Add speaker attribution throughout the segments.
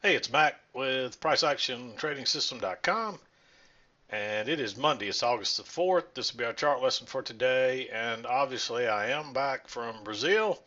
Speaker 1: Hey, it's Mack with PriceActionTradingSystem.com, and it is Monday. It's August the 4th. This will be our chart lesson for today, and obviously I am back from Brazil.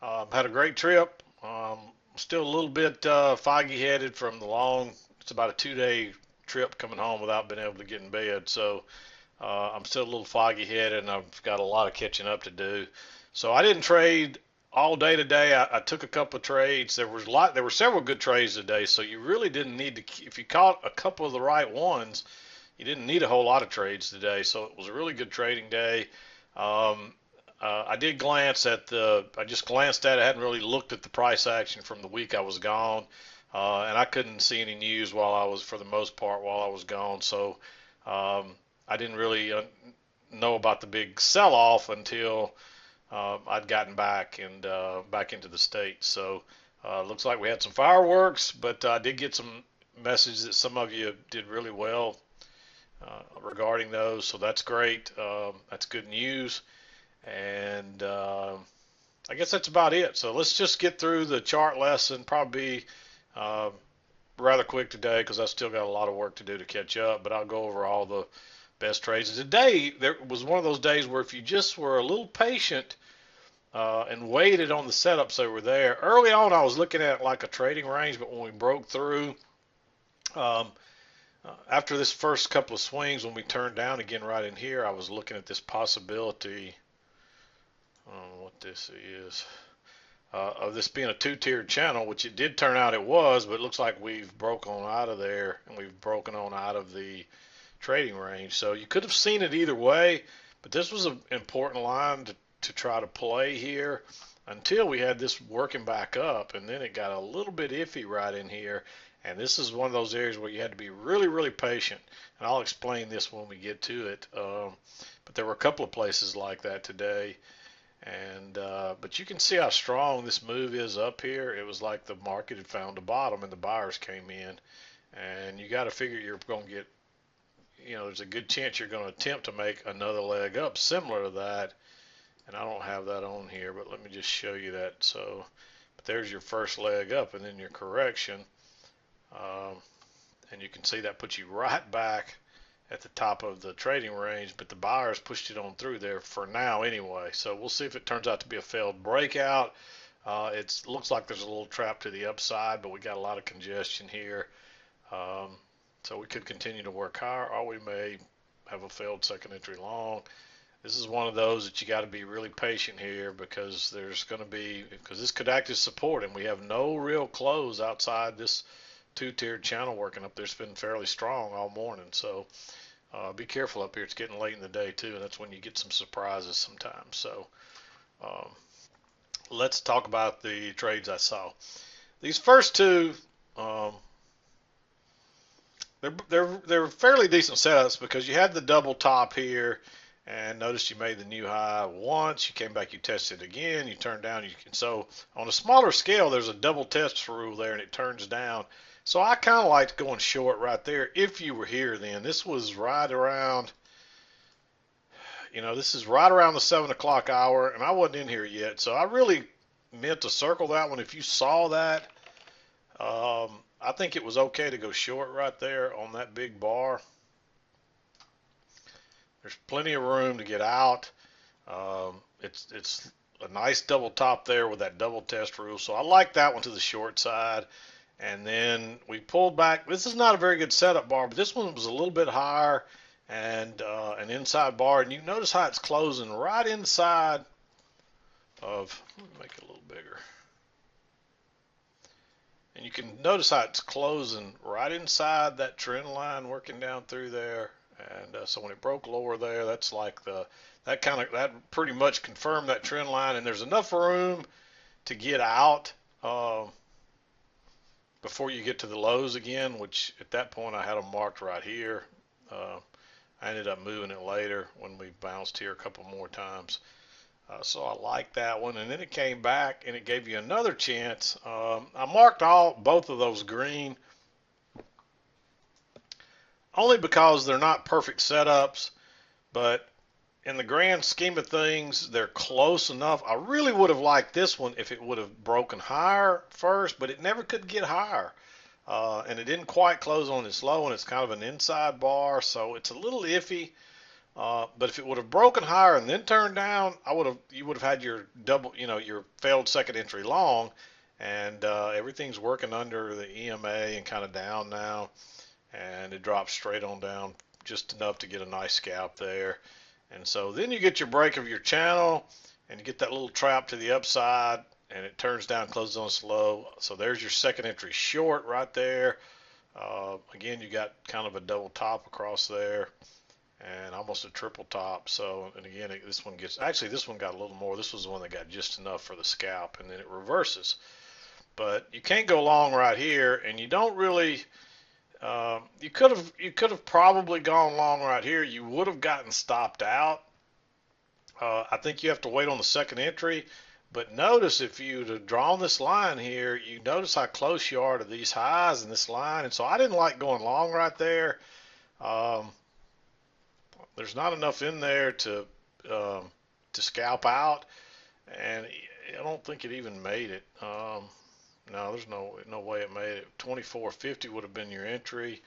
Speaker 1: Had a great trip. Still a little bit foggy-headed from the long, it's about a 2-day trip coming home without being able to get in bed, so I'm still a little foggy-headed, and I've got a lot of catching up to do. So I didn't trade all day today. I took a couple of trades. There were several good trades today, so you really didn't need to. If you caught a couple of the right ones, you didn't need a whole lot of trades today. So it was a really good trading day. Um, I did glance at the. I just glanced at it. I hadn't really looked at the price action from the week I was gone, and I couldn't see any news for the most part, while I was gone. So I didn't really know about the big sell-off until I'd gotten back and back into the States. So looks like we had some fireworks, but I did get some message that some of you did really well regarding those. So that's great. That's good news. And I guess that's about it. So let's just get through the chart lesson. Probably uh, rather quick today because I still got a lot of work to do to catch up. But I'll go over all the best trades. Today there was one of those days where if you just were a little patient and waited on the setups that were there. Early on, I was looking at like a trading range, but when we broke through, um, after this first couple of swings, when we turned down again right in here, I was looking at this possibility. I don't know what this is. Of this being a two-tiered channel, which it did turn out it was, but it looks like we've broken on out of there and we've broken on out of the trading range. So you could have seen it either way, but this was an important line to try to play here until we had this working back up, and then it got a little bit iffy right in here. And this is one of those areas where you had to be really, really patient. And I'll explain this when we get to it. But there were a couple of places like that today. And but you can see how strong this move is up here. It was like the market had found a bottom and the buyers came in. And you got to figure you're going to get, there's a good chance you're going to attempt to make another leg up similar to that. And I don't have that on here, but let me just show you that. So, but there's your first leg up and then your correction. And you can see that puts you right back at the top of the trading range, but the buyers pushed it on through there for now anyway. So we'll see if it turns out to be a failed breakout. It looks like there's a little trap to the upside, but we got a lot of congestion here. So we could continue to work higher, or we may have a failed second entry long. This is one of those that you got to be really patient here because this could act as support, and we have no real close outside this two-tiered channel working up there. It's been fairly strong all morning, so be careful up here. It's getting late in the day too, and that's when you get some surprises sometimes. So let's talk about the trades I saw. These first two, they're fairly decent setups because you had the double top here. And notice you made the new high once, you came back, you tested again, you turned down. So on a smaller scale, there's a double test rule there, and it turns down. So I kind of liked going short right there. If you were here then, this was right around, this is right around the 7 o'clock hour, and I wasn't in here yet. So I really meant to circle that one. If you saw that, I think it was okay to go short right there on that big bar. There's plenty of room to get out. It's a nice double top there with that double test rule. So I like that one to the short side. And then we pulled back. This is not a very good setup bar, but this one was a little bit higher and an inside bar. And you notice how it's closing right inside of, let me make it a little bigger. And you can notice how it's closing right inside that trend line working down through there. And so when it broke lower there, that's like that pretty much confirmed that trend line, and there's enough room to get out before you get to the lows again, which at that point I had them marked right here. I ended up moving it later when we bounced here a couple more times. So I like that one, and then it came back and it gave you another chance. I marked both of those green, only because they're not perfect setups, but in the grand scheme of things, they're close enough. I really would have liked this one if it would have broken higher first, but it never could get higher. and it didn't quite close on this low, and it's kind of an inside bar, so it's a little iffy. But if it would have broken higher and then turned down, you would have had your double, your failed second entry long, and everything's working under the EMA and kind of down now, and it drops straight on down just enough to get a nice scalp there. And so then you get your break of your channel, and you get that little trap to the upside, and it turns down, closes on slow. So there's your second entry short right there. Again, you got kind of a double top across there, and almost a triple top. So, and again, this one got a little more. This was the one that got just enough for the scalp, and then it reverses. But you can't go long right here, and you don't really. You could have probably gone long right here. You would have gotten stopped out. I think you have to wait on the second entry. But notice if you'd have drawn this line here, you notice how close you are to these highs in this line. And so I didn't like going long right there. There's not enough in there to scalp out, and I don't think it even made it. No, there's no way it made it. 24.50 would have been your entry.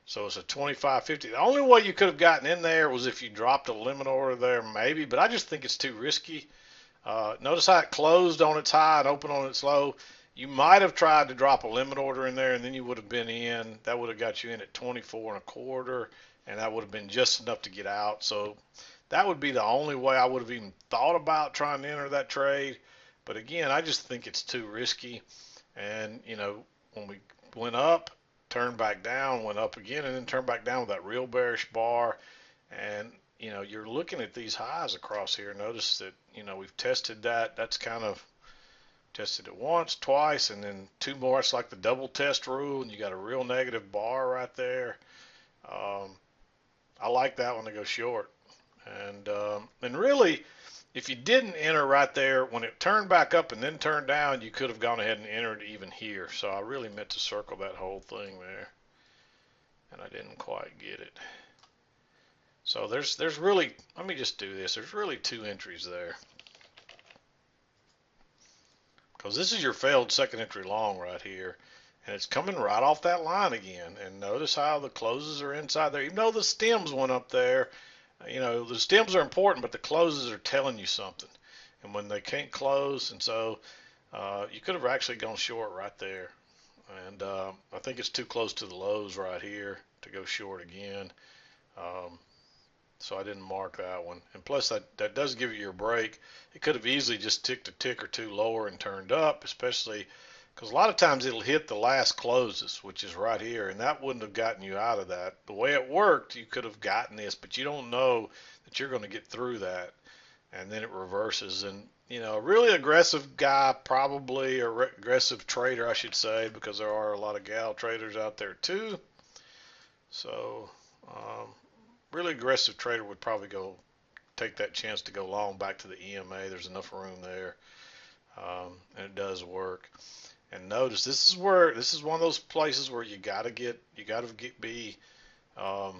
Speaker 1: So it's a 25.50. The only way you could have gotten in there was if you dropped a limit order there, maybe, but I just think it's too risky. Notice how it closed on its high and opened on its low. You might have tried to drop a limit order in there, and then you would have been in. That would have got you in at 24.25, and that would have been just enough to get out. So that would be the only way I would have even thought about trying to enter that trade. But again, I just think it's too risky. And, when we went up, turned back down, went up again, and then turned back down with that real bearish bar. And, you're looking at these highs across here. Notice that, we've tested that. That's kind of tested it once, twice, and then two more. It's like the double test rule, and you got a real negative bar right there. I like that one to go short. And really, if you didn't enter right there, when it turned back up and then turned down, you could have gone ahead and entered even here. So I really meant to circle that whole thing there, and I didn't quite get it. So there's really, let me just do this. There's really two entries there, because this is your failed second entry long right here, and it's coming right off that line again. And notice how the closes are inside there, even though the stems went up there. The stems are important, but the closes are telling you something. And when they can't close, and so you could have actually gone short right there. And I think it's too close to the lows right here to go short again. So I didn't mark that one. And plus, that does give you your break. It could have easily just ticked a tick or two lower and turned up, especially because a lot of times it'll hit the last closes, which is right here, and that wouldn't have gotten you out of that. The way it worked, you could have gotten this, but you don't know that you're going to get through that, and then it reverses. And, a really aggressive guy, probably a aggressive trader, I should say, because there are a lot of gal traders out there too. So, really aggressive trader would probably take that chance to go long back to the EMA. There's enough room there, and it does work. And notice this is one of those places where you gotta be a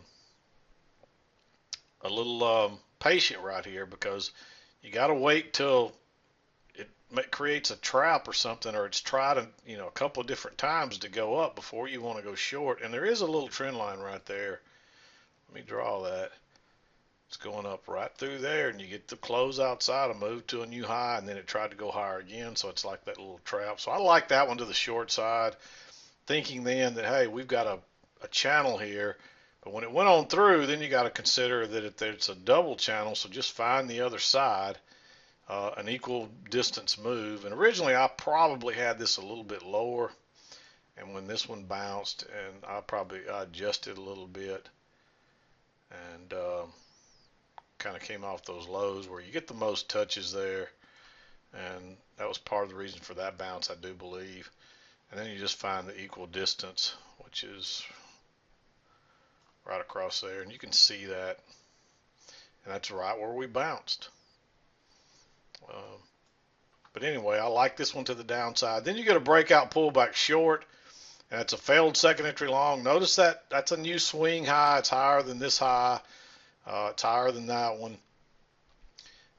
Speaker 1: little patient right here, because you gotta wait till it creates a trap or something, or it's tried a couple of different times to go up before you want to go short. And there is a little trend line right there. Let me draw that. It's going up right through there, and you get the close outside, a move to a new high, and then it tried to go higher again. So it's like that little trap. So I like that one to the short side, thinking then that, hey, we've got a channel here. But when it went on through, then you got to consider that it's a double channel. So just find the other side, an equal distance move. And originally I probably had this a little bit lower, and when this one bounced, and I adjusted a little bit, and kind of came off those lows where you get the most touches there, and that was part of the reason for that bounce, I do believe. And then you just find the equal distance, which is right across there, and you can see that, and that's right where we bounced. But anyway, I like this one to the downside. Then you get a breakout pullback short, and it's a failed second entry long. Notice that's a new swing high. It's higher than this high. It's higher than that one.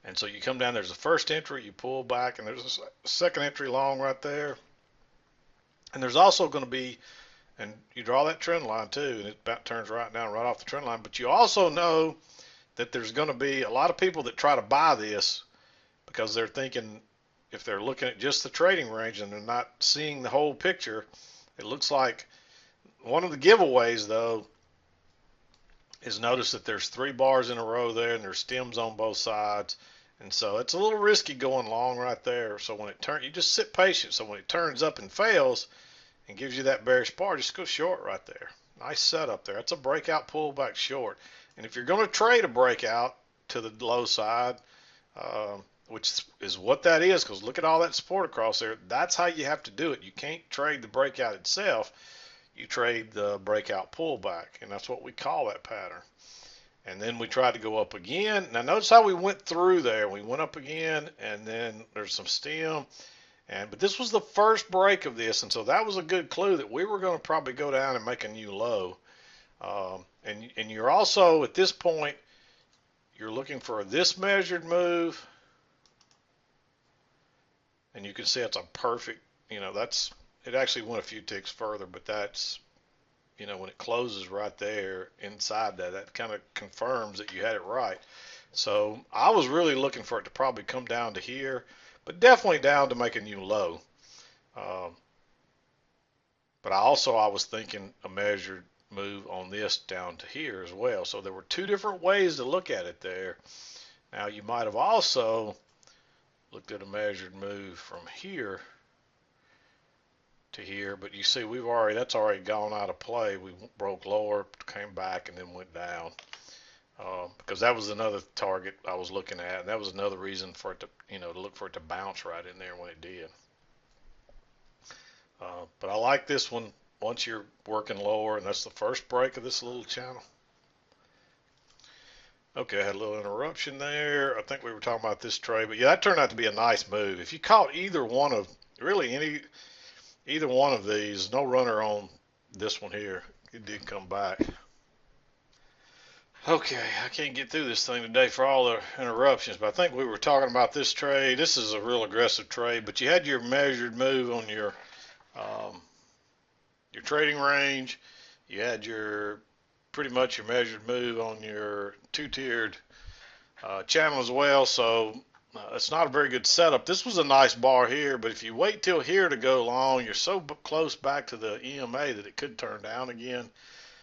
Speaker 1: And so you come down, there's a first entry, you pull back, and there's a second entry long right there. And there's also going to be And you draw that trend line too, and it about turns right down right off the trend line. But you also know that there's going to be a lot of people that try to buy this because they're thinking, if they're looking at just the trading range and they're not seeing the whole picture, it looks like one of the giveaways though is notice that there's 3 bars in a row there and there's stems on both sides. And so it's a little risky going long right there. So when it turns, you just sit patient. So when it turns up and fails and gives you that bearish bar, just go short right there. Nice setup there. That's a breakout pullback short. And if you're going to trade a breakout to the low side, which is what that is, because look at all that support across there, that's how you have to do it. You can't trade the breakout itself. You trade the breakout pullback, and that's what we call that pattern. And then we tried to go up again. Now notice how we went through there. We went up again, and then there's some stem. But this was the first break of this, and so that was a good clue that we were going to probably go down and make a new low. And you're also, at this point, you're looking for this measured move. And you can see it's a perfect, that's, it actually went a few ticks further, but that's, when it closes right there inside that, that kind of confirms that you had it right. So I was really looking for it to probably come down to here, but definitely down to make a new low. But I was thinking a measured move on this down to here as well. So there were 2 different ways to look at it there. Now you might have also looked at a measured move from here to here, but you see that's already gone out of play. We broke lower, came back, and then went down, because that was another target I was looking at, and that was another reason for it to, to look for it to bounce right in there when it did. But I like this one once you're working lower, and that's the first break of this little channel. Okay, I had a little interruption there. I think we were talking about this trade, but yeah, that turned out to be a nice move. If you caught either one of these, no runner on this one here. It did come back. Okay, I can't get through this thing today for all the interruptions, but I think we were talking about this trade. This is a real aggressive trade, but you had your measured move on your trading range. You had pretty much your measured move on your 2-tiered channel as well, so it's not a very good setup. This was a nice bar here, but if you wait till here to go long, you're so close back to the EMA that it could turn down again.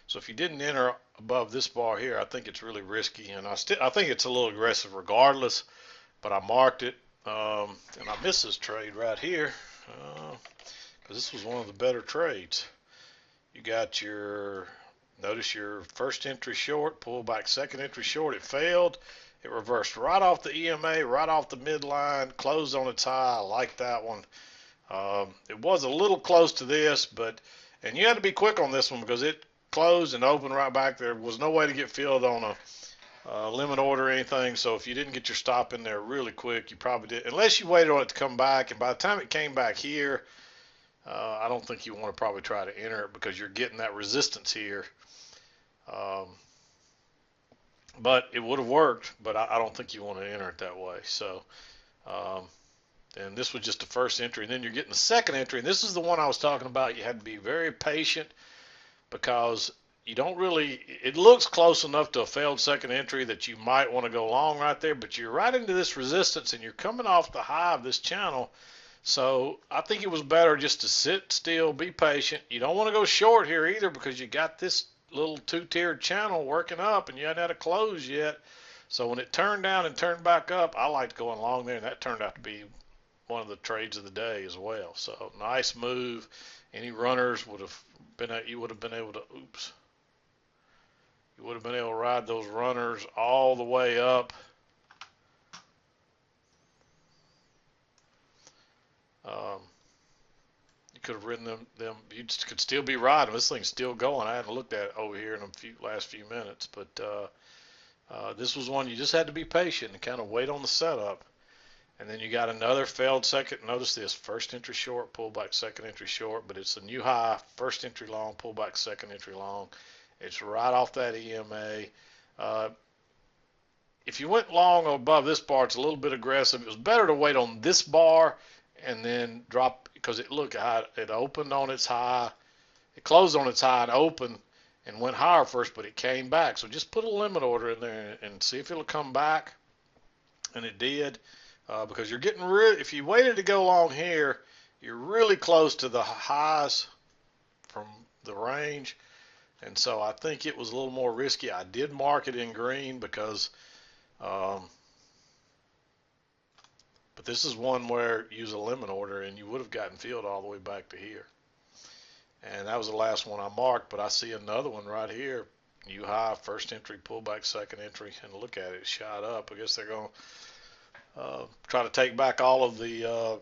Speaker 1: So if you didn't enter above this bar here, I think it's really risky, and I think it's a little aggressive regardless, but I marked it, and I missed this trade right here, because this was one of the better trades. You got notice your first entry short, pull back second entry short, it failed. It reversed right off the EMA, right off the midline, closed on its high. I like that one. It was a little close to this, and you had to be quick on this one because it closed and opened right back. There was no way to get filled on a limit order or anything, so if you didn't get your stop in there really quick, you probably did, unless you waited on it to come back, and by the time it came back here, I don't think you want to probably try to enter it because you're getting that resistance here. But it would have worked, but I don't think you want to enter it that way. So, and this was just the first entry, and then you're getting the second entry, and this is the one I was talking about. You had to be very patient because you don't really, it looks close enough to a failed second entry that you might want to go long right there, but you're right into this resistance, and you're coming off the high of this channel. So I think it was better just to sit still, be patient. You don't want to go short here either because you got this little 2-tiered channel working up and you hadn't had a close yet. So when it turned down and turned back up, I liked going long there, and that turned out to be one of the trades of the day as well. So nice move. Any runners would have been, you would have been able to, you would have been able to ride those runners all the way up. You could have ridden them. You could still be riding. This thing's still going. I hadn't looked at it over here in the last few minutes, but this was one you just had to be patient and kind of wait on the setup. And then you got another failed second. Notice this: first entry short, pullback second entry short, but it's a new high. First entry long, pullback second entry long. It's right off that EMA. If you went long above this bar, it's a little bit aggressive. It was better to wait on this bar and then drop, because it opened on its high. it closed on its high and opened and went higher first, but it came back. So just put a limit order in there and see if it'll come back. And it did, because you're getting if you waited to go long here, you're really close to the highs from the range. And so I think it was a little more risky. I did mark it in green because, but this is one where use a limit order and you would have gotten filled all the way back to here. And that was the last one I marked, but I see another one right here. New high, first entry, pullback, second entry, and look at it, it shot up. I guess they're going to try to take back all of the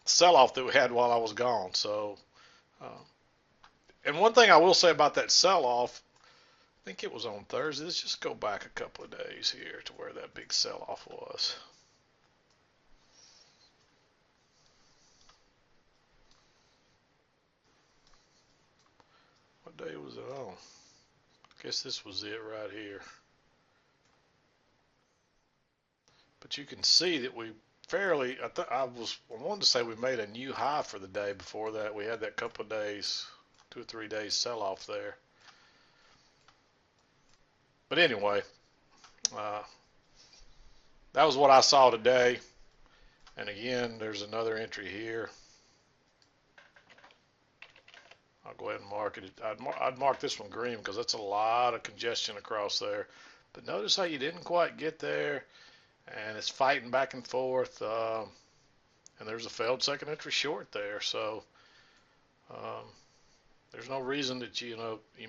Speaker 1: sell-off that we had while I was gone. So, and one thing I will say about that sell-off, I think it was on Thursday. Let's just go back a couple of days here to where that big sell-off was. What day was it on? I guess this was it right here. But you can see that we fairly, I wanted to say we made a new high for the day before that. We had that couple of days, 2 or 3 days sell-off there. But anyway, that was what I saw today. And again, there's another entry here. I'll go ahead and mark it. I'd mark this one green because that's a lot of congestion across there. But notice how you didn't quite get there, and it's fighting back and forth. And there's a failed second entry short there. So there's no reason that you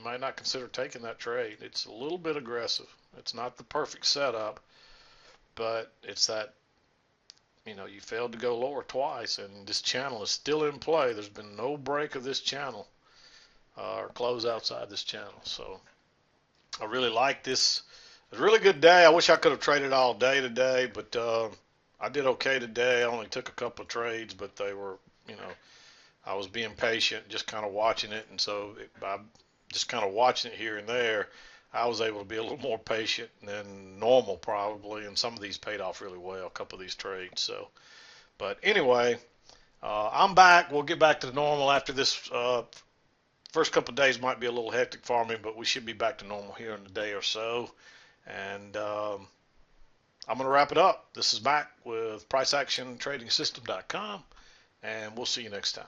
Speaker 1: might not consider taking that trade. It's a little bit aggressive. It's not the perfect setup, but it's that you failed to go lower twice, and this channel is still in play. There's been no break of this channel or close outside this channel. So I really like this. It was a really good day. I wish I could have traded all day today, but I did okay today. I only took a couple of trades, but they were, I was being patient, just kind of watching it, and so by just kind of watching it here and there, I was able to be a little more patient than normal probably, and some of these paid off really well, a couple of these trades. So, but anyway, I'm back. We'll get back to normal after this. First couple of days might be a little hectic for me, but we should be back to normal here in a day or so. And I'm going to wrap it up. This is Mack with PriceActionTradingSystem.com, and we'll see you next time.